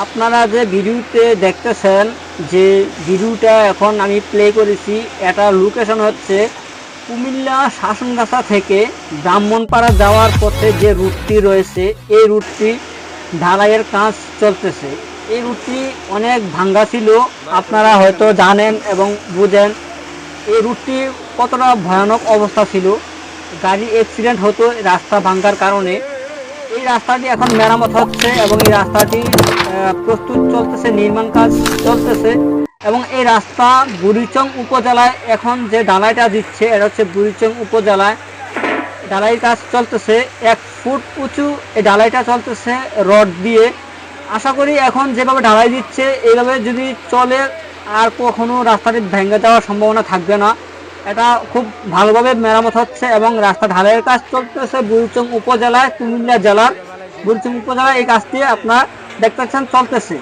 আপনারা যে ভিডিওতে দেখতেছেন, যে ভিডিওটা এখন আমি প্লে করেছি, এটা লোকেশন হচ্ছে কুমিল্লা শাসনগাছা থেকে ব্রাহ্মণপাড়া যাওয়ার পথে যে রুটটি রয়েছে, এই রুটটি ঢালাইয়ের কাজ চলতেছে। এই রুটটি অনেক ভাঙ্গা ছিল, আপনারা হয়তো জানেন এবং বুঝেন এই রুটটি কতটা ভয়ানক অবস্থা ছিল। গাড়ি অ্যাক্সিডেন্ট হতো এই রাস্তা ভাঙ্গার কারণে। এই রাস্তাটি এখন মেরামত হচ্ছে এবং এই রাস্তাটি প্রস্তুত চলতেছে, নির্মাণ কাজ চলতেছে। এবং এই রাস্তা বুড়িচং উপজেলায় এখন যে ঢালাইটা দিচ্ছে, এটা হচ্ছে বুড়িচং উপজেলায় ঢালাই কাজ চলতেছে। 1 ফুট উঁচু এই ঢালাইটা চলতেছে রড দিয়ে। আশা করি এখন যেভাবে ঢালাই দিচ্ছে এইভাবে যদি চলে আর কখনো রাস্তাটি ভেঙে যাওয়ার সম্ভাবনা থাকবে না। এটা খুব ভালোভাবে মেরামত হচ্ছে এবং রাস্তা ঢালাইয়ের কাজ চলতেছে বুড়িচং উপজেলায়, কুমিল্লা জেলার বুড়িচং উপজেলায় এই কাজটি আপনার দেখতে পাচ্ছেন চলতেছে।